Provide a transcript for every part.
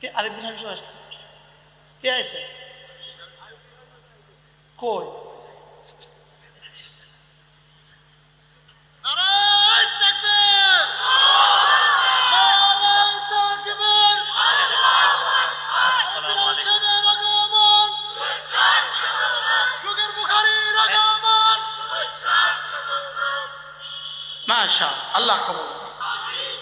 কে আরিফ বিন হাবিব আসছে? কে আছে? কই? माशा अल्लाह कबूल।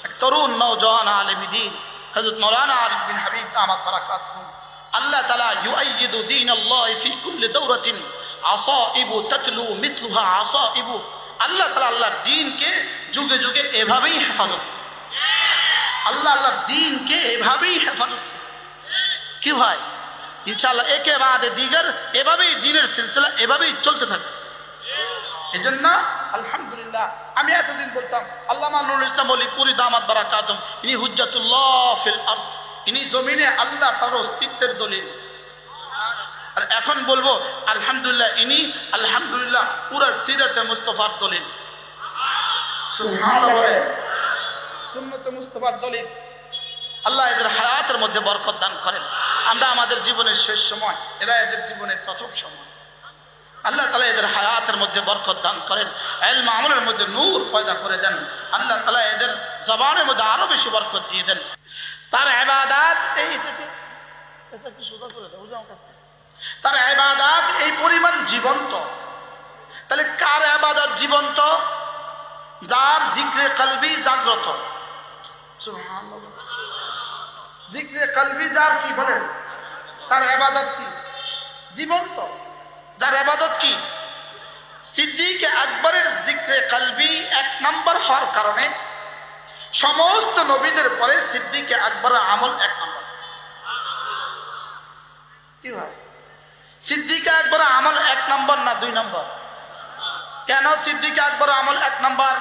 एक तरुण नौजवान आलिम दीन हज़रत मौलाना आरिफ बिन हबीब दामत बरकातुहू अल्लाह ताला युअय्यिदु दीन अल्लाह फी कुल्लि दौरतिन आसाइबु ततलू मिथलुहा आसाइबु। अल्लाह ताला अल्लाह दीन के जुगे जुगे एभाবেই হেফাজত, আল্লাহ আল্লাহ दीन के এভাবেই হেফাজত। কি ভাই ইনশাআল্লাহ একে বাদে দিগার এভাবেই দ্বীনের সিলসিলা এভাবেই চলতে থাকবে। এজন্য আলহামদুলিল্লাহ আমি এতদিন বলতাম আল্লামা নুরুল ইসলাম ওলিপুরি দামাত বারাকাতুহু ইনি হুজ্জাতুল্লাহ ফিল আরদ, ইনি জমিনে আল্লাহ তার অস্তিত্বের দলিল। আর এখন বলবো আলহামদুলিল্লাহ ইনি আলহামদুলিল্লাহ পুরা সিরাতে মুস্তাফার দলিল। সুবহানাল্লাহ বলে সুন্নতে মুস্তাফার দলিল। আল্লাহ এদের হায়াতের মধ্যে বরকত দান করেন। আমরা আমাদের জীবনের শেষ সময়, এরা এদের জীবনের প্রথম সময়। আল্লাহ তাআলা এদের হায়াতের মধ্যে বরকত দান করেন, ইলম আমলের মধ্যে নূর পয়দা করে দেন। আল্লাহ তাআলা এদের জবানের মধ্যে আরো বেশি বরকত দিয়ে দেন। তার ইবাদত এটা কি সুদা করে দাও আমার কাছে। তার ইবাদত এই পরিমাণ জীবন্ত। তাহলে কার ইবাদত জীবন্ত? যার জিক্রে কলবি জাগ্রত। সুবহানাল্লাহ। জিক্রে কলবি যার কি বলেন, তার ইবাদত কি জীবন্ত। যার ইবাদত কি সিদ্দিক আকবরের জিক্রে কলবি এক নম্বর হওয়ার কারণে সমস্ত নবীদের পরে সিদ্দিক আকবরের আমল এক নম্বর। কি হয় সিদ্দিক আকবরের আমল এক নম্বর না দুই নম্বর? কেন সিদ্দিক আকবরের আমল এক নম্বর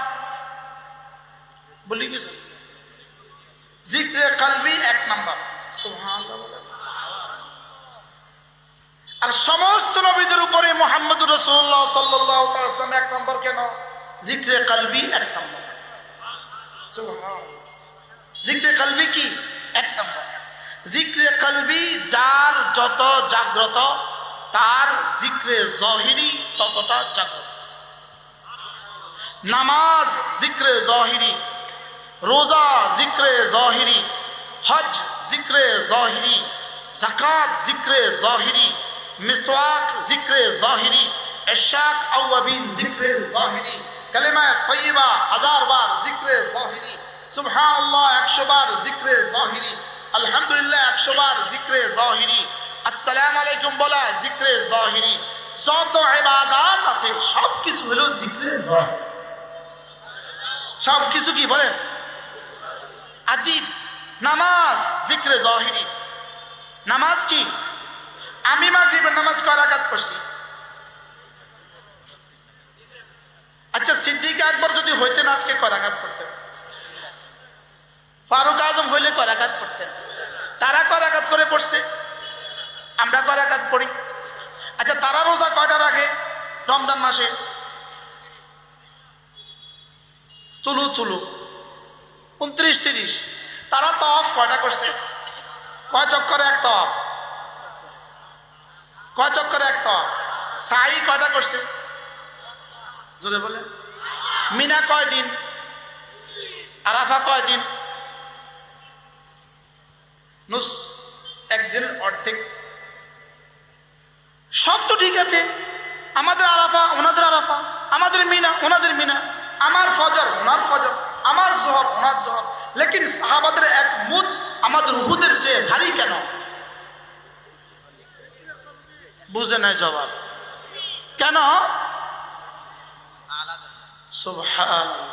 বলি গেছি? জিক্রে কলবি এক নম্বর। সুবহানাল্লাহ। আর সমস্ত নবীদের উপরে মুহাম্মদুর রাসূলুল্লাহ সাল্লাল্লাহু আলাইহি ওয়াসাল্লাম এক নম্বর। কেন? জিক্রে কলবি এক নম্বর। সুবহানাল্লাহ। জিক্রে কলবি কি এক নম্বর। জিক্রে কলবি যার যত জাগ্রত তার জিক্রে জাহিরি ততটা জাগ্রত। নামাজ জিক্রে জাহিরি, রোজা জিক্রে জাহিরি, হজ জিক্রে জাহিরি, যাকাত জিক্রে জাহিরি, মিসওয়াক জিক্রে জাহিরি, ইশাক আওয়াবিন জিক্রে জাহিরি, কালেমা তাইয়্যিবা 1000 বার জিক্রে জাহিরি, সুবহানাল্লাহ 100 বার জিক্রে জাহিরি, আলহামদুলিল্লাহ 100 বার জিক্রে জাহিরি, আসসালামু আলাইকুম বলা জিক্রে জাহিরি। যত ইবাদত আছে সব কিছু হলো জিক্রে জাহিরি। সব কিছু কি বলেন আজীব। নামাজ জিক্রে জাহিরি। নামাজ কি? আমি মাগরিবের নামাজ কয় রাকাত পড়ছি? আচ্ছা সিদ্দিক আকবর যদি হইতেন আজকে কয় রাকাত পড়তেন? ফারুক আজম হইলে কয় রাকাত পড়তেন? তারা কয় রাকাত করে পড়ছে, আমরা কয় রাকাত পড়ি? আচ্ছা তারা রোজা কয়টা রাখে রমজান মাসে? তুলু 29-30। তারা তওয়াফ কয়টা করছে? কয় চক্করে এক তওয়াফ? কয় চক্করে এক তওয়াফ? সাই কয়টা করছে জোরে বলে? মিনা কয় দিন? আরাফা কয় দিন? নুস একদিন অর্ধেক। সব তো ঠিক আছে। আমাদের আরাফা ওনাদের আরাফা, আমাদের মিনা ওনাদের মিনা, আমার ফজর ওনার ফজর, আমার জোহর ওনার জোহর। লেকিন সাহাবাদের এক মুদ আমাদের উহুদের চেয়ে ভারী কেন? বুঝে নাই জবাব। কেন? সুবহানাল্লাহ।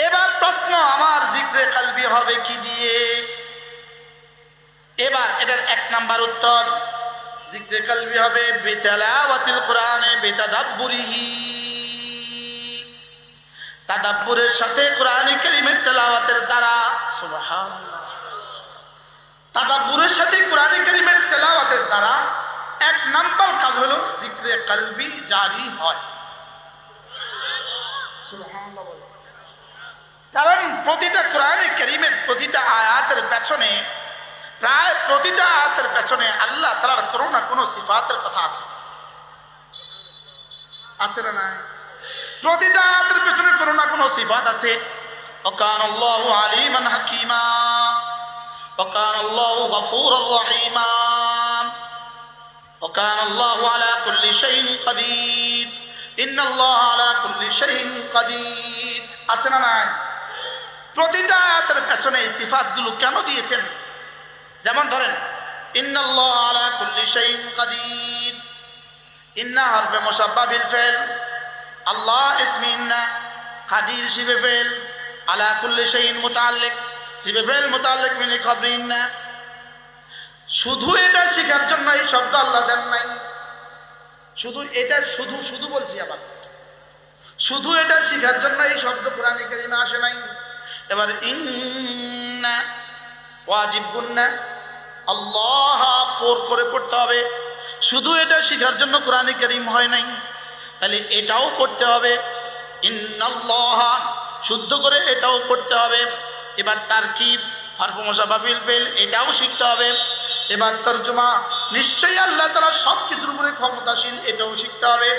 এবার প্রশ্ন, আমার জিক্রে কলবি হবে কি দিয়ে? এবার এটার এক নাম্বার উত্তর, জিক্রে কলবি হবে বিতিলাওয়াতিল কোরআনে বিতাদাব্বুরিহি। তাদাব্বুরের সাথে কোরআনে কারীমের তেলাওয়াতের দ্বারা। সুবহানাল্লাহ। তাদাব্বুরের সাথে কোরআনে কারীমের তেলাওয়াতের দ্বারা এক নাম্বার কাজ হলো জিক্রে কলবি জারি হয়। সুবহানাল্লাহ। কারণ প্রতিটা কোরআনে কারীমের প্রতিটা আয়াতের পেছনে প্রায় প্রতিটা আয়াতের পেছনে আল্লাহ তাআলার কোনো না কোনো সিফাতের কথা আছে, আছে না নাই? প্রতিটা আয়াতের পেছনে কোনো না কোনো সিফাত আছে। ওয়াকানাল্লাহু আলিমান হাকীমা, ওয়াকানাল্লাহু গফুরুর রহিমা, ওয়াকানাল্লাহু আলা কুল্লি শাইইন কাদির, ইন্নাল্লাহা আলা কুল্লি শাইইন কাদির, আছে না নাই? প্রতিটা আয়াতের পেছনে এই সিফাতগুলো কেন দিয়েছেন? যেমন ধরেন ইন্নাল্লাহা আলা কুল্লি শাইইন কাদির, ইন্না হরফে মুশাব্বাহ বিল ফাইল, আল্লাহ ইসমি ইন্না, কাদির শিবে ফাইল, আলা কুল্লি শাইইন মুতাআল্লিক, শিবে ফাইল মুতাআল্লিক মিন খবরি ইন্না। শুধু এটা শেখার জন্য এই শব্দ আল্লাহ দেন নাই, শুধু এটা শুধু শুধু বলছি, আবার শুধু এটা শেখার জন্য এই শব্দ কোরআনে কারিমে আসে নাই। এবার ইন্না ওয়াজিব গুন্না, আল্লাহ পর করে পড়তে হবে, শুধু এটা শেখার জন্য কোরআনে কারিম হয় নাই, তাহলে এটাও পড়তে হবে। ইন্নাল্লাহ শুদ্ধ করে এটাও পড়তে হবে। এবার তারকিব হরফ মুশাব্বাহ বিল ফাইল এটাও শিখতে হবে। এবার তরজমা, নিশ্চয়ই আল্লাহ তাআলা সব কিছুর উপরে ক্ষমতাশীল, এটাও শিখতে হবে।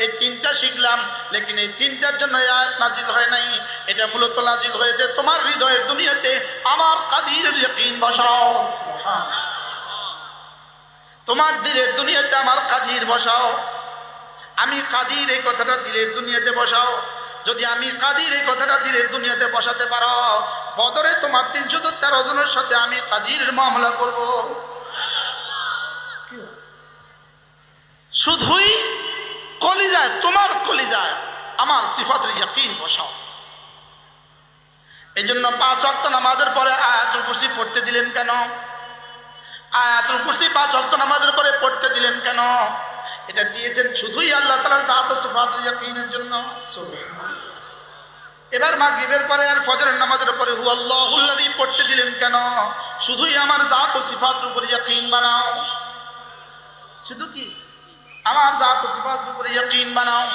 এই তিনটা শিখলাম, লেকিন এই তিনটার জন্য আয়াত নাজিল হয় নাই, এটা মূলত নাজিল হয়েছে তোমার হৃদয়ের দুনিয়াতে আমার কাদিরের ইয়াকিন বসাও, তোমার দিলের দুনিয়াতে আমার কাদির বসাও। আমি কাদির এই কথাটা দিলের দুনিয়াতে বসাও। যদি আমি কাদির এই কথাটা দিলের দুনিয়াতে বসাতে পারো, বদরে তোমার 313 জনের সাথে আমি কাদিরের মামলা করব। শুধুই কলিজায়, তোমার কলিজায় আমার সিফাতের ইয়াকিন বসাও। এই জন্য 5 ওয়াক্ত নামাজের পরে আয়াতুল কুরসি পড়তে দিলেন কেন? আয়াতুল কুরসি 5 ওয়াক্ত নামাজের পরে পড়তে দিলেন কেন? এটা দিয়েছেন শুধুই আল্লাহ তাআলার জাত ও সিফাতের ইয়াকিনের জন্য। সুবহানাল্লাহ। এবার মাগরিবের পরে আর ফজরের নামাজের পরে হুয়াল্লাহুল্লাযী পড়তে দিলেন কেন? শুধুই আমার জাত ও সিফাতের উপর ইয়াকিন বানাও। শুধু কি আমার জাত ও সিফাতের উপর ইয়াকিন বানাও।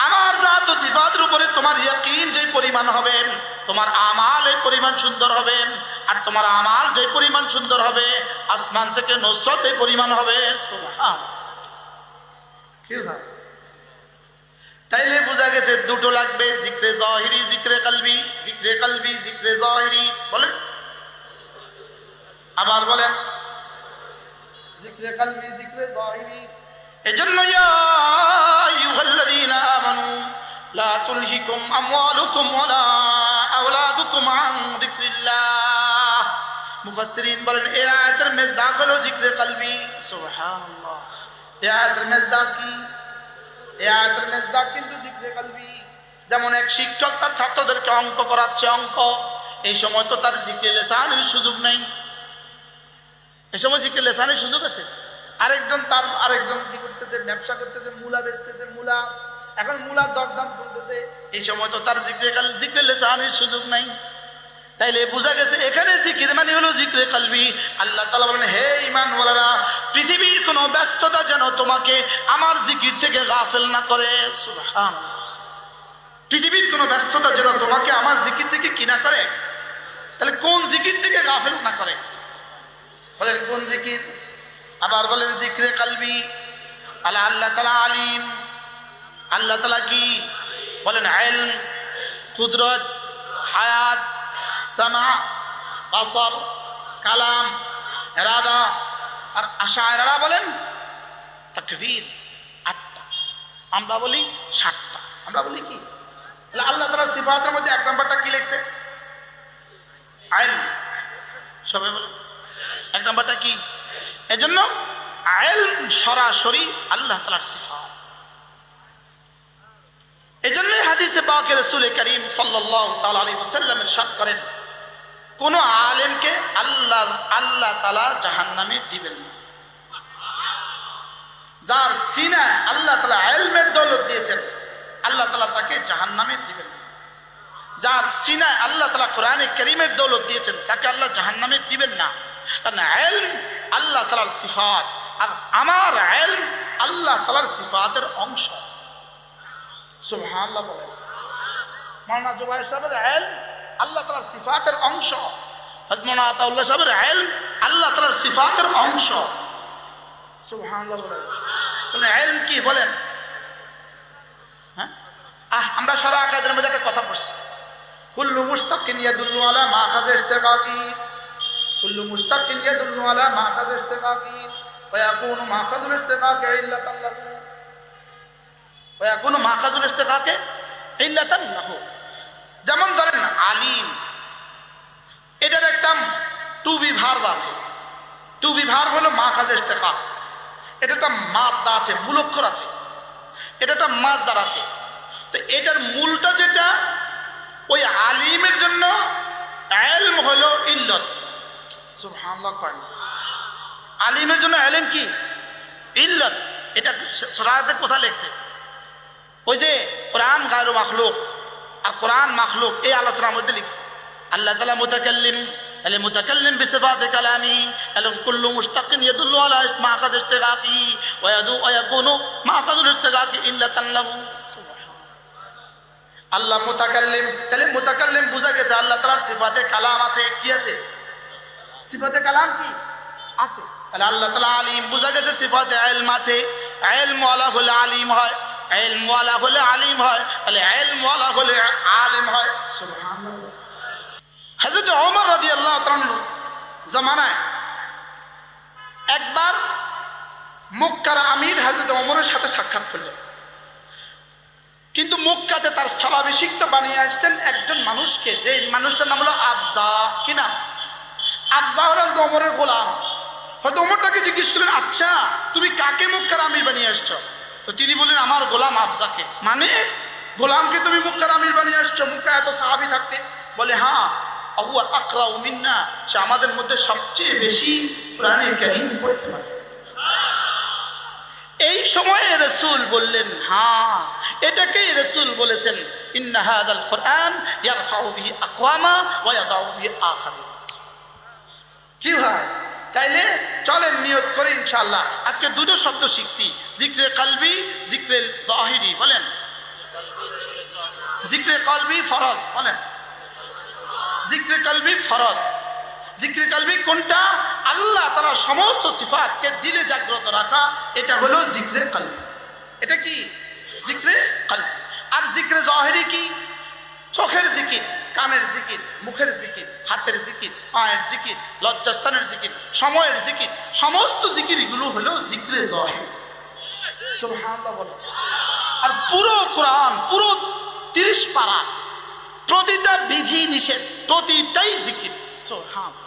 আমার জাত ও সিফাতের উপরে তোমার ইয়াকিন যে পরিমাণ হবে, তোমার আমাল এই পরিমাণ সুন্দর হবে। আর তোমার আমাল যে পরিমাণ সুন্দর হবে, আসমান থেকে নসরত এই পরিমাণ হবে। সুবহানাল্লাহ। কি হয়? তাইলে বোঝা গেছে দুটো লাগবে, জিক্রে জাহিরি, জিক্রে কলবি। জিক্রে কলবি, জিক্রে জাহিরি বলেন, আবার বলেন জিক্রে কলবি, জিক্রে জাহিরি। এজন্য ইয়া আইয়ুহাল্লাযীনা আমানু লা তুলহিকুম আমওয়ালুকুম ওয়ালা আওলাদুকুম আন যিকরিল্লাহ। মুফাসসিরিন বলেন এই আয়াতের মেজদাক হলো জিক্রে কলবি। সুবহানাল্লাহ। এই আয়াতের মেজদাক কি? এই আয়াতের মেজদাক কিন্তু জিক্রে কলবি। যেমন এক শিক্ষক তার ছাত্রদেরকে অঙ্ক করাচ্ছে, অঙ্ক, এই সময় তো তার জিক্রে লিসানের সুযোগ নেই। এই সময় জিক্রে লিসানের সুযোগ আছে। আরেকজন কি করতেছে? ব্যবসা করতেছে, মূলা বেচতেছে, মূলা, এখন মূলার দরদাম চলতেছে, এই সময় তো তার জিক্রে লিসানের সুযোগ নাই। তাইলে বোঝা গেছে এখানে জিকির মানে হলো জিক্রে কলবি। আল্লাহ তাআলা বলেন, হে ঈমানওয়ালারা, পৃথিবীর কোনো ব্যস্ততা যেন তোমাকে আমার জিকির থেকে গাফেল না করে। সুবহানাল্লাহ। পৃথিবীর কোনো ব্যস্ততা যেন তোমাকে আমার জিকির থেকে কি না করে? তাহলে কোন জিকির থেকে গাফেল না করে? বলেন কোন জিকির? আবার বলেন জিক্রে কলবি। আল্লাহ তাআলা আলিম। আল্লাহ তাআলা কি? বলেন ইলম, কুদরত, হায়াত, সামা, বাসর, কালাম, ইরাদা। আর আশায়রারা বলেন তাকবীর। 8টা, আমরা বলি 7টা। আমরা বলি কি? আল্লাহ তাআলার সিফাতের মধ্যে 1 নম্বরটা কি লিখছে? ইলম। সবাই বলেন 1 নম্বরটা কি? এজন্য ইলম সরাসরি আল্লাহ তাআলার সিফাত। এজন্য হাদিসে পাকে রাসূল করিম সাল্লাল্লাহু তাআলা আলাইহি ওয়াসাল্লাম ইরশাদ করেন, কোন আলেমকে আল্লাহ তাআলা জাহান্নামে দিবেন না। যার সিনায় আল্লাহ তাআলা ইলমের দৌলত দিয়েছেন, আল্লাহ তাআলা তাকে জাহান্নামে দিবেন না। যার সিনায় আল্লাহ তাআলা কোরআনে কারীমের দৌলত দিয়েছেন, তাকে আল্লাহ জাহান্নামে দিবেন না। কারণ ইলম আল্লাহ তাআলার সিফাত, আর আমার ইলম আল্লাহ তাআলার সিফাতের অংশ। সুবহানাল্লাহ বলেন। মাওলানা জুবাইর সাহেবের ইলম আল্লাহ তাআলার সিফাতের অংশ। হযরত মাওলানা আতাউল্লাহ সাহেবের ইলম আল্লাহ তাআলার সিফাতের অংশ। সুবহানাল্লাহ বলেন ইলম কি বলেন? হ্যাঁ আমরা শরআ আকাইদের মধ্যে একটা কথা পড়ছি, কুল্লু মুশতাকিন ইয়াদুল্লু আলা মাখাজ ইশতিকাকি, কুল্লু মুশতাকিন ইয়াদুল্লু আলা মাখাজ ইশতিকাকি ওয়া ইয়াকুনু মাখাজুল ইশতিকাকি ইল্লাতান লাহু ওয়া ইয়াকুনু মাখাজুল ইশতিকাকি ইল্লাতান লাহু। যেমন ধরেন আলিম, এটার একটা টু বি ভার্ব আছে। টু বি ভার্ব হলো মাখাজ ইশতিকাক। এটা একটা মাদদা আছে, মূল অক্ষর আছে, এটা একটা মাজদার আছে। তো এটার মূলটা যেটা, ওই আলিমের জন্য ইলম হলো ইল্লত। সুবহানাল্লাহ করেন, আলিমের জন্য ইলম কি? ইল্লত। এটা সূরাতে কোথায় লেখছে? ওই যে কোরআন গায়রু মাখলুক আর কোরআন মাখলুক, এই আলোচনার মধ্যে লিখছে আল্লাহ তাআলা মুতাকাল্লিম, তাহলে মুতাকাল্লিম বিসিফাতি কালামি, তাহলে কুল্লু মুশতাকিন ইয়াদুল্লু আলা মাখাজ ইশতিকাকি ওয়া ইয়াকুনু মাখাজুল ইশতিকাকি ইল্লাতান লাহু। আল্লাহ মুতাকাল্লিম, তাহলে মুতাকাল্লিম বুঝা গেছে আল্লাহ তাআলার সিফাতে কালাম আছে। কি আছে? সিফাতে কালাম কি আছে। তাহলে আল্লাহ তাআলা আলিম বুঝা গেছে, সিফাতে ইলম আছে। ইলম ওয়ালা হলে আলিম হয়, ইলম ওয়ালা হলে আলিম হয়, তাহলে ইলম ওয়ালা হলে আলিম হয়। সুবহানাল্লাহ। হযরত ওমর রাদিয়াল্লাহু তাআলা জামানায় একবার মক্কার আমির হযরত ওমরের সাথে সাক্ষাৎ করলেন, কিন্তু মক্কাতে তার স্থলাভিষিক্ত বানিয়ে আসছেন একজন মানুষকে, যে মানুষটার নাম হলো আবজা। কি নাম? আবজা হলেন ওমরের গোলাম। হয়তো ওমর তাকে জিজ্ঞেস করলেন, আচ্ছা তুমি কাকে মক্কার আমির বানিয়ে আসছো? তো তিনি বললেন, আমার গোলাম আবজাকে। মানে গোলামকে তুমি মক্কার আমির বানিয়ে আসছো? মক্কায় এত সাহাবী থাকতে? বলে হ্যাঁ, আহুয়া আকরাউ মিন্না, সে আমাদের মধ্যে সবচেয়ে বেশি কোরআনে কারীম পড়তে পারে। এই সময়ে রাসূল বললেন, হ্যাঁ এটাকেই রাসূল বলেছেন, ইন্না হাযাল কোরআন ইয়ারফাউ বিহি আকওয়ামা ওয়া ইয়াদাউ বিহি আখারিন। কি হয়? তাইলে চলেন নিয়ত করে ইনশাআল্লাহ আজকে দুটো শব্দ শিখছি, জিকরে কলবি, জিকরে জাহিরি। বলেন জিকরে কলবি ফরজ। বলেন জিকরে কলবি ফরজ। জিকরে কলবি কোনটা? আল্লাহ তাআলা সমস্ত সিফাতকে দিলে জাগ্রত রাখা, এটা হলো জিকরে কলবি। এটা কি? জিকরে কলবি। আর জিকরে জাহিরি কি? চোখের জিকির, কানের জিকির, মুখের জিকির, হাতের জিকির, পায়ের জিকির, লজ্জাস্থানের জিকির, সময়ের জিকির, সমস্ত জিকিরগুলো হলো জিকরে জাহিরি। সুবহানাল্লাহ বলেন। আর পুরো কোরআন, পুরো 30 পারা, প্রতিটা বিধি নিষেধ, প্রতিটাই জিকির। সুবহানাল্লাহ।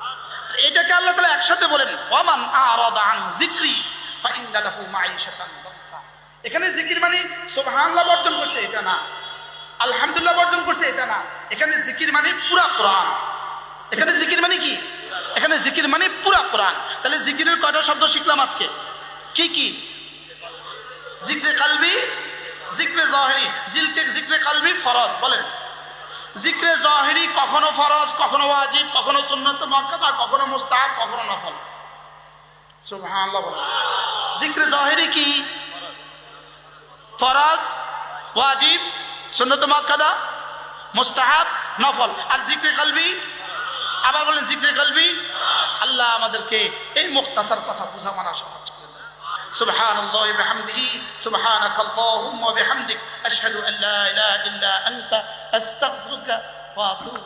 এটাকে আল্লাহ তাআলা একসাথে বলেন, ওয়ামান আরাদা আন যিকরি ফাইন্না লাহু মাঈশাতান দানকা। এখানে জিকির মানে সুবহানাল্লাহ বর্জন করছে এটা না, আলহামদুলিল্লাহ বর্জন করছে এটা না। এখানে জিকির মানে পুরা কোরআন। এখানে জিকির মানে কি? এখানে জিকির মানে পুরা কোরআন। তাহলে জিকিরের কয়টা শব্দ শিখলাম আজকে? কি কি? জিকরে কলবি, জিকরে জাহিরি। জিকরে কলবি ফরজ। বলেন জিকরে জাহিরি কখনো ফরজ, কখনো ওয়াজিব, কখনো সুন্নাত মুআক্কাদা, কখনো মুস্তাহাব, কখনো নফল। সুবহানাল্লাহ। জিকরে জাহিরি কি? ফরজ, ওয়াজিব, সুন্নাত মুআক্কাদা, মুস্তাহাব, নফল। আর জিকরে কলবি, আবার বলেন জিকরে কলবি। আল্লাহ আমাদেরকে এই মুখতাসার কথা বুঝা মানা সহজ করে দেন। সুবহানাল্লাহি ওয়া বিহামদিহি, সুবহানাকাল্লাহুম্মা ওয়া বিহামদিক, আশহাদু আন লা ইলাহা ইল্লা আনতা, আস্তাগফিরুকা ওয়া আতুবু